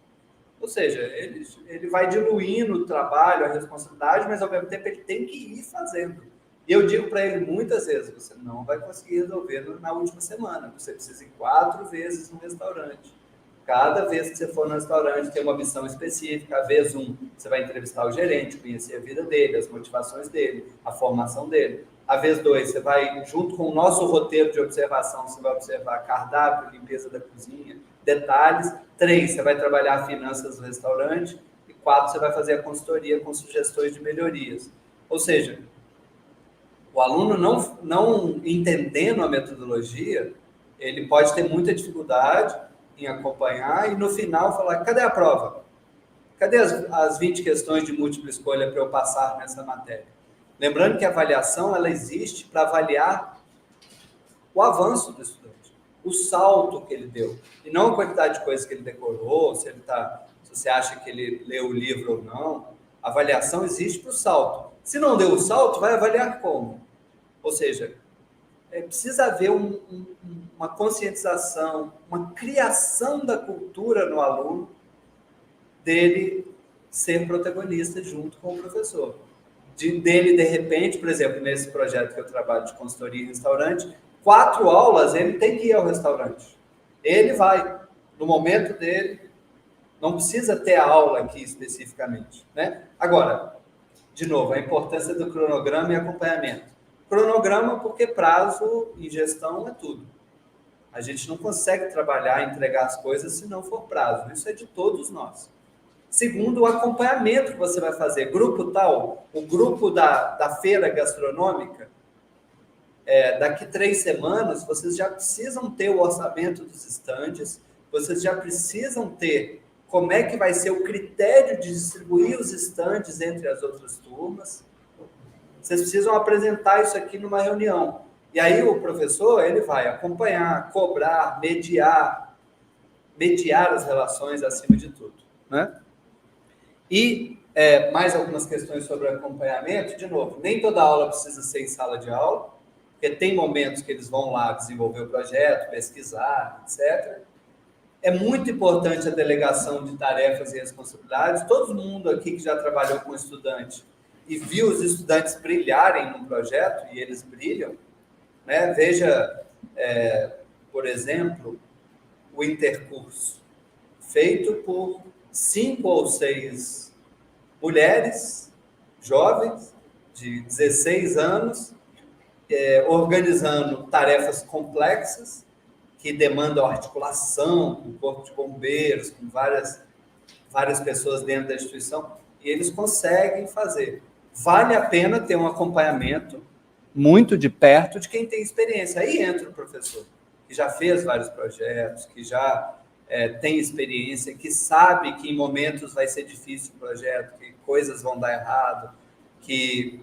[SPEAKER 1] Ou seja, ele vai diluindo o trabalho, a responsabilidade, mas ao mesmo tempo ele tem que ir fazendo. E eu digo para ele muitas vezes, você não vai conseguir resolver na última semana, você precisa ir 4 vezes no restaurante. Cada vez que você for no restaurante, tem uma missão específica. A vez 1, você vai entrevistar o gerente, conhecer a vida dele, as motivações dele, a formação dele. A vez 2, você vai, junto com o nosso roteiro de observação, você vai observar cardápio, limpeza da cozinha, detalhes. 3, você vai trabalhar finanças do restaurante. E 4, você vai fazer a consultoria com sugestões de melhorias. Ou seja, o aluno não entendendo a metodologia, ele pode ter muita dificuldade em acompanhar e no final falar, cadê a prova? Cadê as 20 questões de múltipla escolha para eu passar nessa matéria? Lembrando que a avaliação ela existe para avaliar o avanço do estudante. o salto que ele deu, e não a quantidade de coisas que ele decorou, se você acha que ele leu o livro ou não. A avaliação existe para o salto. Se não deu o salto, vai avaliar como? Ou seja, precisa haver uma conscientização, uma criação da cultura no aluno, dele ser protagonista junto com o professor. Dele, de repente, por exemplo, nesse projeto que eu trabalho de consultoria em restaurante, 4 aulas ele tem que ir ao restaurante. Ele vai, no momento dele, não precisa ter a aula aqui especificamente, né? Agora, de novo, a importância do cronograma e acompanhamento. Cronograma porque prazo e gestão é tudo. A gente não consegue trabalhar, entregar as coisas se não for prazo. Isso é de todos nós. Segundo, o acompanhamento que você vai fazer. Grupo tal, o grupo da feira gastronômica, daqui 3 semanas, vocês já precisam ter o orçamento dos estandes, vocês já precisam ter como é que vai ser o critério de distribuir os estandes entre as outras turmas. Vocês precisam apresentar isso aqui numa reunião. E aí o professor, ele vai acompanhar, cobrar, mediar as relações acima de tudo, né? E mais algumas questões sobre acompanhamento. De novo, nem toda aula precisa ser em sala de aula, porque tem momentos que eles vão lá desenvolver o projeto, pesquisar, etc. É muito importante a delegação de tarefas e responsabilidades. Todo mundo aqui que já trabalhou com estudante e viu os estudantes brilharem no projeto, e eles brilham, né? Veja, por exemplo, o intercurso, feito por 5 ou 6 mulheres jovens de 16 anos, organizando tarefas complexas que demandam articulação com o corpo de bombeiros, com várias pessoas dentro da instituição, e eles conseguem fazer. Vale a pena ter um acompanhamento muito de perto de quem tem experiência. Aí entra o professor, que já fez vários projetos, que já tem experiência, que sabe que em momentos vai ser difícil o projeto, que coisas vão dar errado, que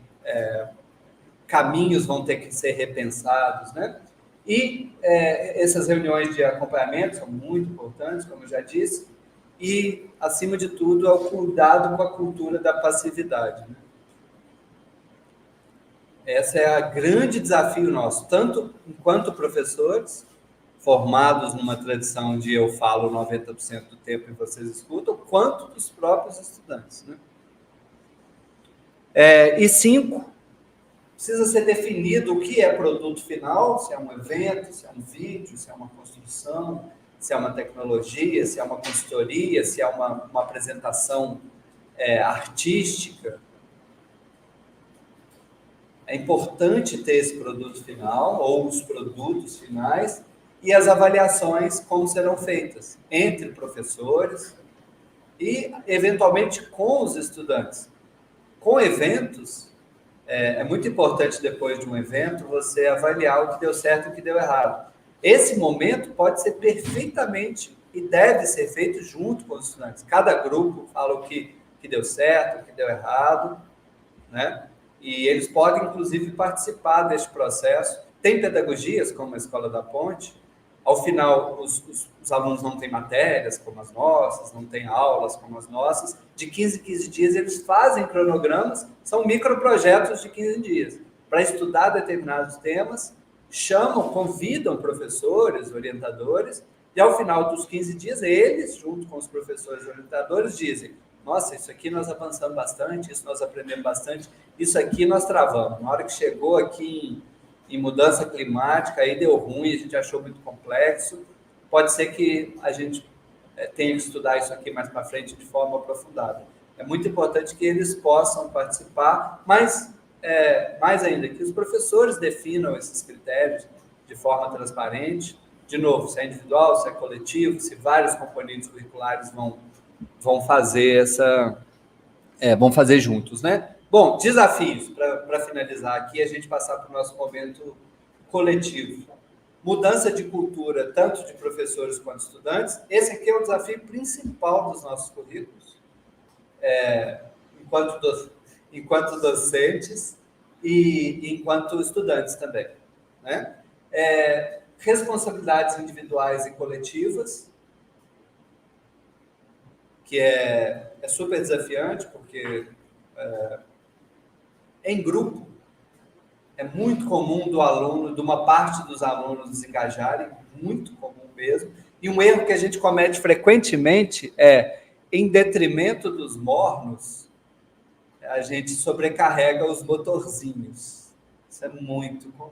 [SPEAKER 1] caminhos vão ter que ser repensados, né? E essas reuniões de acompanhamento são muito importantes, como eu já disse, e, acima de tudo, é o cuidado com a cultura da passividade, né? Esse é o grande desafio nosso, tanto enquanto professores, formados numa tradição de eu falo 90% do tempo e vocês escutam, quanto dos próprios estudantes, né? E 5, precisa ser definido o que é produto final, se é um evento, se é um vídeo, se é uma construção, se é uma tecnologia, se é uma consultoria, se é uma apresentação artística. É importante ter esse produto final, ou os produtos finais, e as avaliações como serão feitas entre professores e, eventualmente, com os estudantes. Com eventos, é muito importante, depois de um evento, você avaliar o que deu certo e o que deu errado. Esse momento pode ser perfeitamente e deve ser feito junto com os estudantes. Cada grupo fala o que deu certo, o que deu errado, né? E eles podem, inclusive, participar deste processo. Tem pedagogias, como a Escola da Ponte. Ao final, os alunos não têm matérias como as nossas, não têm aulas como as nossas. De 15 em 15 dias, eles fazem cronogramas, são microprojetos de 15 dias, para estudar determinados temas, convidam professores, orientadores, e ao final dos 15 dias, eles, junto com os professores e orientadores, dizem: nossa, isso aqui nós avançamos bastante, isso nós aprendemos bastante, isso aqui nós travamos. Na hora que chegou aqui em mudança climática, aí deu ruim, a gente achou muito complexo. Pode ser que a gente tenha que estudar isso aqui mais para frente de forma aprofundada. É muito importante que eles possam participar, mas mais ainda, que os professores definam esses critérios de forma transparente. De novo, se é individual, se é coletivo, se vários componentes curriculares vão fazer vão fazer juntos, né? Bom, desafios, para finalizar aqui, a gente passar para o nosso momento coletivo. Mudança de cultura, tanto de professores quanto estudantes. Esse aqui é o desafio principal dos nossos currículos, enquanto docentes e enquanto estudantes também, né? responsabilidades individuais e coletivas, que é super desafiante, porque em grupo é muito comum do aluno, de uma parte dos alunos desengajarem, muito comum mesmo, e um erro que a gente comete frequentemente é, em detrimento dos mornos, a gente sobrecarrega os motorzinhos. Isso é muito comum.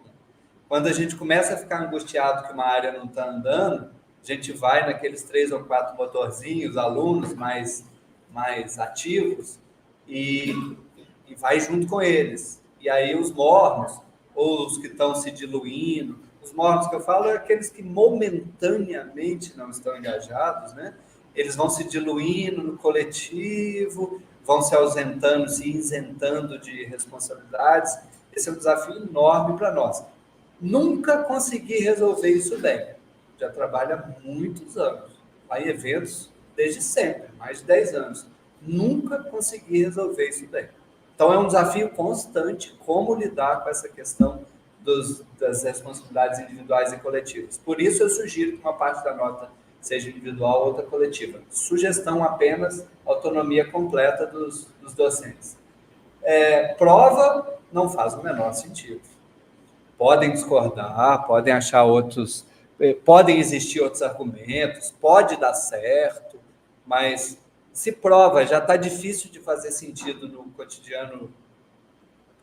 [SPEAKER 1] Quando a gente começa a ficar angustiado que uma área não está andando, a gente vai naqueles 3 ou 4 motorzinhos, alunos mais ativos, e vai junto com eles. E aí os mornos, ou os que estão se diluindo, os mornos que eu falo é aqueles que momentaneamente não estão engajados, né? Eles vão se diluindo no coletivo, vão se ausentando, se isentando de responsabilidades. Esse é um desafio enorme para nós. Nunca consegui resolver isso bem. Já trabalho há muitos anos. Vai em eventos desde sempre, mais de 10 anos. Nunca consegui resolver isso bem. Então, é um desafio constante como lidar com essa questão das responsabilidades individuais e coletivas. Por isso, eu sugiro que uma parte da nota seja individual, outra coletiva. Sugestão apenas, autonomia completa dos docentes. Prova não faz o menor sentido. Podem discordar, podem achar outros, podem existir outros argumentos, pode dar certo, mas se prova já está difícil de fazer sentido no cotidiano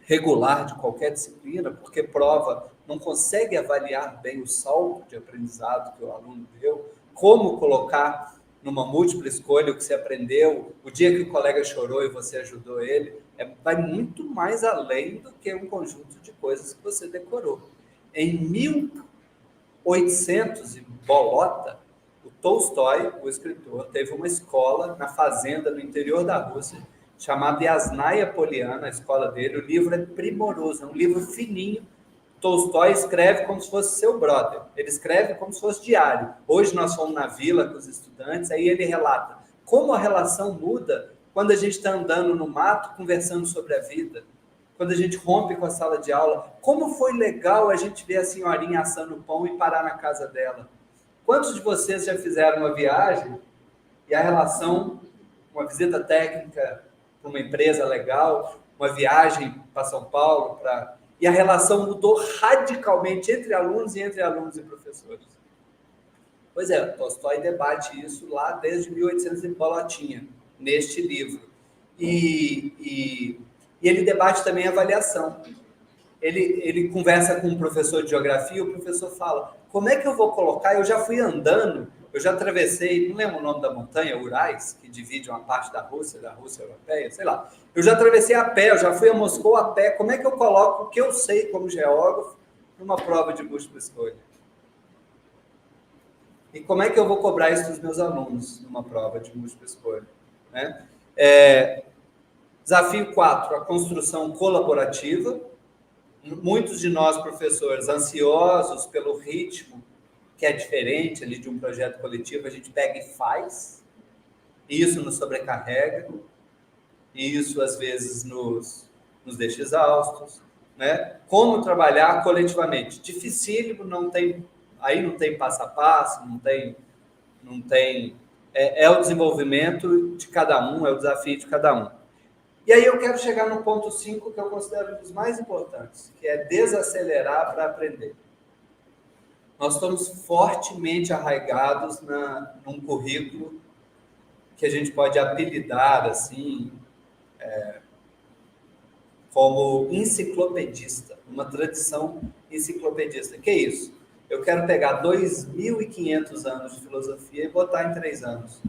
[SPEAKER 1] regular de qualquer disciplina, porque prova não consegue avaliar bem o saldo de aprendizado que o aluno deu, como colocar numa múltipla escolha o que você aprendeu, o dia que o colega chorou e você ajudou ele, vai muito mais além do que um conjunto de coisas que você decorou. Em 1800 e bolota, o Tolstói, o escritor, teve uma escola na fazenda no interior da Rússia, chamada Yasnaya Poliana, a escola dele. O livro é primoroso, é um livro fininho. Tolstói escreve como se fosse seu brother. Ele escreve como se fosse diário. Hoje nós fomos na vila com os estudantes, aí ele relata como a relação muda quando a gente está andando no mato, conversando sobre a vida. Quando a gente rompe com a sala de aula. Como foi legal a gente ver a senhorinha assando pão e parar na casa dela. Quantos de vocês já fizeram uma viagem e a relação, uma visita técnica para uma empresa legal, uma viagem para São Paulo, e a relação mudou radicalmente entre alunos e professores? Pois é, Tolstói debate isso lá desde 1800 e bolotinha, neste livro. E ele debate também a avaliação. Ele conversa com um professor de geografia, o professor fala, como é que eu vou colocar? Eu já fui andando, eu já atravessei, não lembro o nome da montanha, Urais, que divide uma parte da Rússia europeia, sei lá. Eu já atravessei a pé, eu já fui a Moscou a pé. Como é que eu coloco o que eu sei como geógrafo numa prova de múltipla escolha? E como é que eu vou cobrar isso dos meus alunos numa prova de múltipla escolha? Né? Desafio 4, a construção colaborativa. Muitos de nós, professores, ansiosos pelo ritmo, que é diferente ali de um projeto coletivo, a gente pega e faz, e isso nos sobrecarrega, e isso às vezes nos deixa exaustos, né? Como trabalhar coletivamente? Dificílimo, não tem passo a passo, não tem é o desenvolvimento de cada um, é o desafio de cada um. E aí eu quero chegar no ponto 5, que eu considero um dos mais importantes, que é desacelerar para aprender. Nós estamos fortemente arraigados num currículo que a gente pode apelidar assim, como enciclopedista, uma tradição enciclopedista. Que é isso? Eu quero pegar 2.500 anos de filosofia e botar em 3 anos.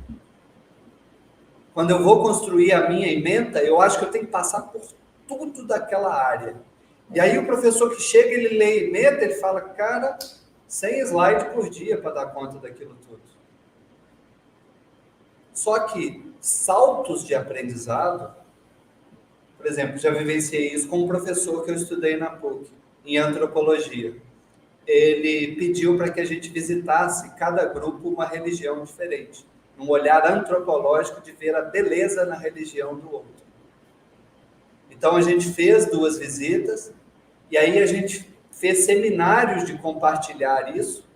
[SPEAKER 1] Quando eu vou construir a minha ementa, eu acho que eu tenho que passar por tudo daquela área. E aí o professor que chega, ele lê a ementa, ele fala, cara, 100 slides por dia para dar conta daquilo tudo. Só que saltos de aprendizado, por exemplo, já vivenciei isso com um professor que eu estudei na PUC, em antropologia. Ele pediu para que a gente visitasse cada grupo uma religião diferente, um olhar antropológico de ver a beleza na religião do outro. Então, a gente fez 2 visitas, e aí a gente fez seminários de compartilhar isso,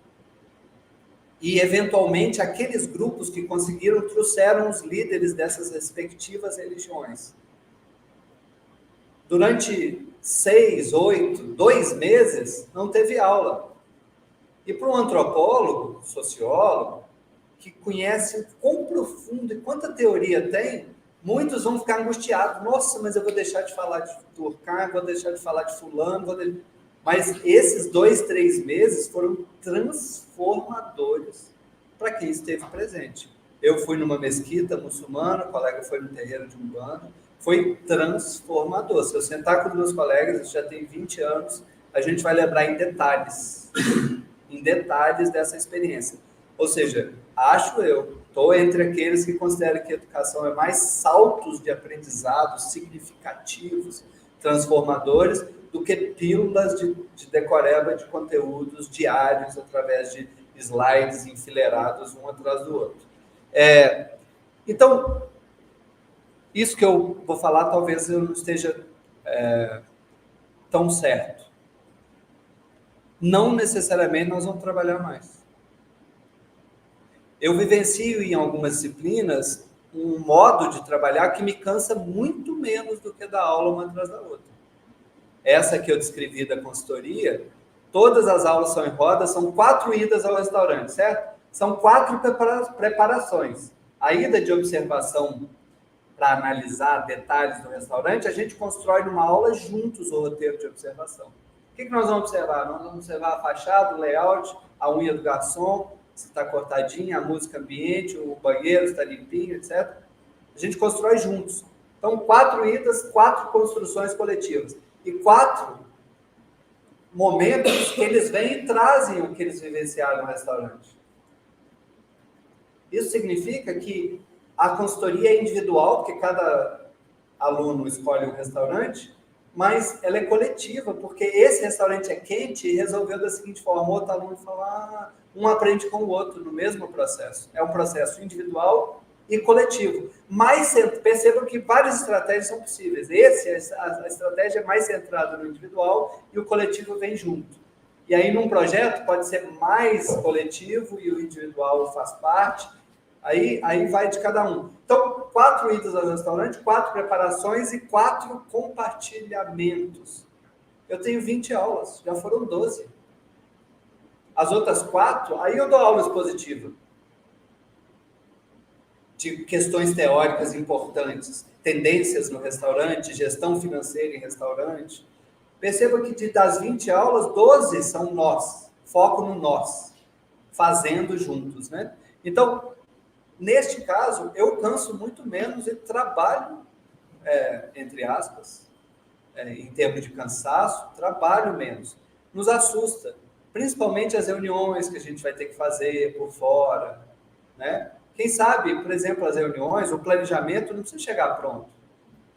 [SPEAKER 1] E, eventualmente, aqueles grupos que conseguiram trouxeram os líderes dessas respectivas religiões. Durante 6, 8, 2 meses, não teve aula. E para um antropólogo, sociólogo, que conhece o quão profundo e quanta teoria tem, muitos vão ficar angustiados. Nossa, mas eu vou deixar de falar de Durkheim, vou deixar de falar de fulano, Mas esses 2, 3 meses foram transformadores para quem esteve presente. Eu fui numa mesquita muçulmana, o colega foi no terreiro de Umbanda, foi transformador. Se eu sentar com os meus colegas, isso já tem 20 anos, a gente vai lembrar em detalhes dessa experiência. Ou seja, acho eu, estou entre aqueles que consideram que a educação é mais saltos de aprendizado significativos, transformadores, do que pílulas de decoreba de conteúdos diários através de slides enfileirados um atrás do outro. Então, isso que eu vou falar, talvez eu não esteja tão certo. Não necessariamente nós vamos trabalhar mais. Eu vivencio em algumas disciplinas um modo de trabalhar que me cansa muito menos do que dar aula uma atrás da outra. Essa que eu descrevi da consultoria, todas as aulas são em roda, são 4 idas ao restaurante, certo? São 4 preparações. A ida de observação para analisar detalhes do restaurante, a gente constrói numa aula juntos o roteiro de observação. O que nós vamos observar? Nós vamos observar a fachada, o layout, a unha do garçom, se está cortadinha, a música ambiente, o banheiro está limpinho, etc. A gente constrói juntos. Então, 4 idas, 4 construções coletivas. E 4 momentos que eles vêm e trazem o que eles vivenciaram no restaurante. Isso significa que a consultoria é individual, porque cada aluno escolhe um restaurante, mas ela é coletiva, porque esse restaurante é quente e resolveu da seguinte forma: outro aluno fala, um aprende com o outro no mesmo processo. É um processo individual e coletivo. Mas percebam que várias estratégias são possíveis. A estratégia é mais centrada no individual e o coletivo vem junto. E aí, num projeto, pode ser mais coletivo e o individual faz parte. Aí vai de cada um. Então, 4 idas ao restaurante, 4 preparações e 4 compartilhamentos. Eu tenho 20 aulas, já foram 12. As outras 4, aí eu dou aula expositiva. De questões teóricas importantes, tendências no restaurante, gestão financeira em restaurante. Perceba que das 20 aulas, 12 são nós, foco no nós, fazendo juntos, né? Então, neste caso, eu canso muito menos e trabalho, entre aspas, em termos de cansaço, trabalho menos. Nos assusta, principalmente as reuniões que a gente vai ter que fazer por fora, né? Quem sabe, por exemplo, as reuniões, o planejamento não precisa chegar pronto.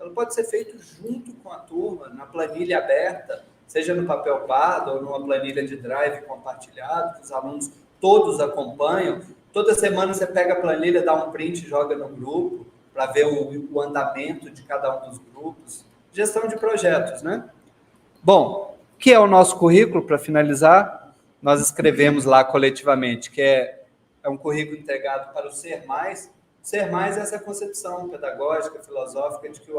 [SPEAKER 1] Ela pode ser feito junto com a turma, na planilha aberta, seja no papel pardo ou numa planilha de drive compartilhado, que os alunos todos acompanham. Toda semana você pega a planilha, dá um print e joga no grupo, para ver o andamento de cada um dos grupos. Gestão de projetos, né? Bom, o que é o nosso currículo, para finalizar? Nós escrevemos lá coletivamente, que é um currículo integrado para o Ser Mais. Ser Mais é essa concepção pedagógica, filosófica, de que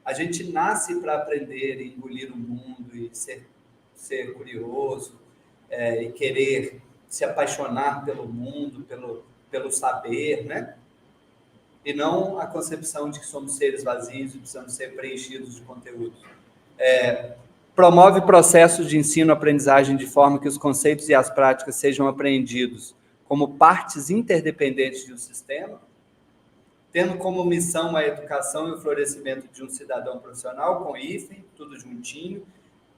[SPEAKER 1] a gente nasce para aprender e engolir o mundo e ser curioso, e querer se apaixonar pelo mundo, pelo saber, né? E não a concepção de que somos seres vazios e precisamos ser preenchidos de conteúdo. Promove processos de ensino-aprendizagem de forma que os conceitos e as práticas sejam apreendidos como partes interdependentes de um sistema, tendo como missão a educação e o florescimento de um cidadão profissional, com hífen, tudo juntinho.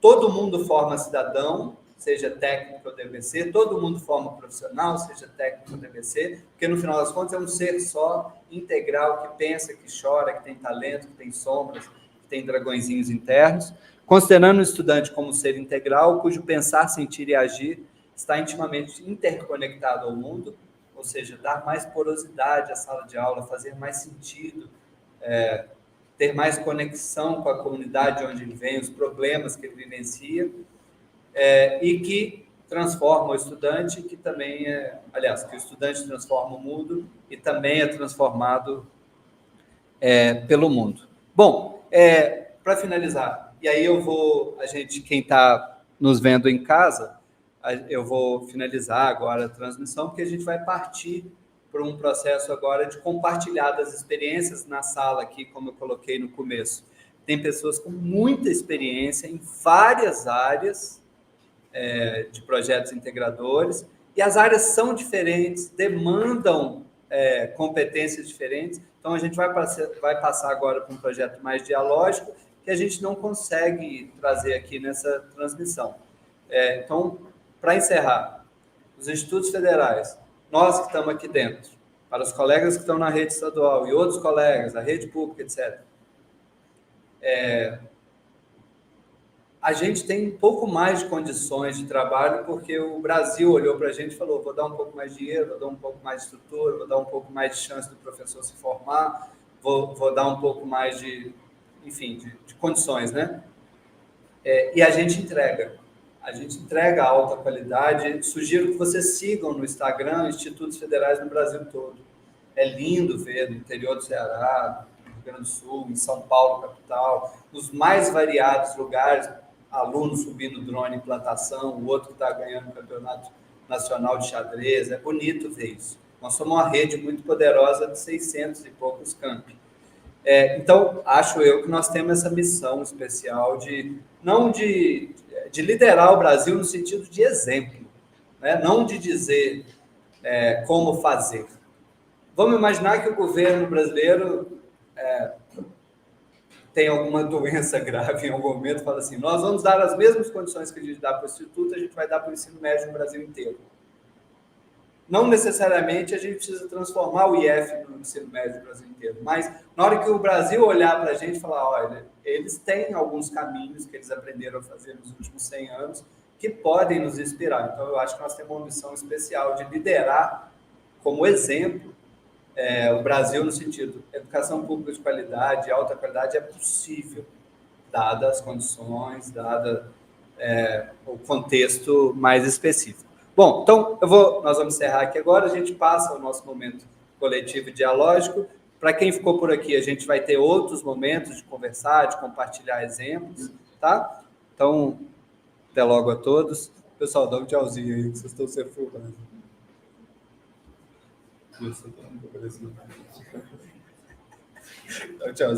[SPEAKER 1] Todo mundo forma cidadão, seja técnico ou DBC, todo mundo forma profissional, seja técnico ou DBC, porque no final das contas é um ser só, integral, que pensa, que chora, que tem talento, que tem sombras, que tem dragõezinhos internos, considerando o estudante como ser integral, cujo pensar, sentir e agir está intimamente interconectado ao mundo, ou seja, dar mais porosidade à sala de aula, fazer mais sentido, ter mais conexão com a comunidade onde ele vem, os problemas que ele vivencia, e que transforma o estudante, que também aliás, que o estudante transforma o mundo e também é transformado pelo mundo. Bom, para finalizar, e aí quem está nos vendo em casa, eu vou finalizar agora a transmissão, porque a gente vai partir para um processo agora de compartilhar das experiências na sala aqui, como eu coloquei no começo. Tem pessoas com muita experiência em várias áreas de projetos integradores, e as áreas são diferentes, demandam competências diferentes. Então, a gente vai passar agora para um projeto mais dialógico, que a gente não consegue trazer aqui nessa transmissão. Então, para encerrar, os institutos federais, nós que estamos aqui dentro, para os colegas que estão na rede estadual e outros colegas, a rede pública, etc., a gente tem um pouco mais de condições de trabalho, porque o Brasil olhou para a gente e falou: vou dar um pouco mais de dinheiro, vou dar um pouco mais de estrutura, vou dar um pouco mais de chance do professor se formar, vou dar um pouco mais de, enfim, de condições, né? E a gente entrega. A gente entrega alta qualidade. Sugiro que vocês sigam no Instagram Institutos Federais no Brasil todo. É lindo ver no interior do Ceará, no Rio Grande do Sul, em São Paulo, capital, nos mais variados lugares, alunos subindo drone em plantação, o outro que está ganhando o campeonato nacional de xadrez. É bonito ver isso. Nós somos uma rede muito poderosa de 600 e poucos campi. Então, acho eu que nós temos essa missão especial não de liderar o Brasil no sentido de exemplo, né? Não de dizer como fazer. Vamos imaginar que o governo brasileiro tem alguma doença grave em algum momento, fala assim: nós vamos dar as mesmas condições que a gente dá para o Instituto, a gente vai dar para o ensino médio no Brasil inteiro. Não necessariamente a gente precisa transformar o IF no ensino médio do Brasil inteiro, mas na hora que o Brasil olhar para a gente e falar: olha, eles têm alguns caminhos que eles aprenderam a fazer nos últimos 100 anos que podem nos inspirar. Então, eu acho que nós temos uma missão especial de liderar como exemplo o Brasil no sentido: educação pública de qualidade, alta qualidade é possível, dadas as condições, dada o contexto mais específico. Bom, então nós vamos encerrar aqui agora, a gente passa o nosso momento coletivo e dialógico. Para quem ficou por aqui, a gente vai ter outros momentos de conversar, de compartilhar exemplos, tá? Então, até logo a todos. Pessoal, dá um tchauzinho aí, que vocês estão se filmando. Tchauzinho.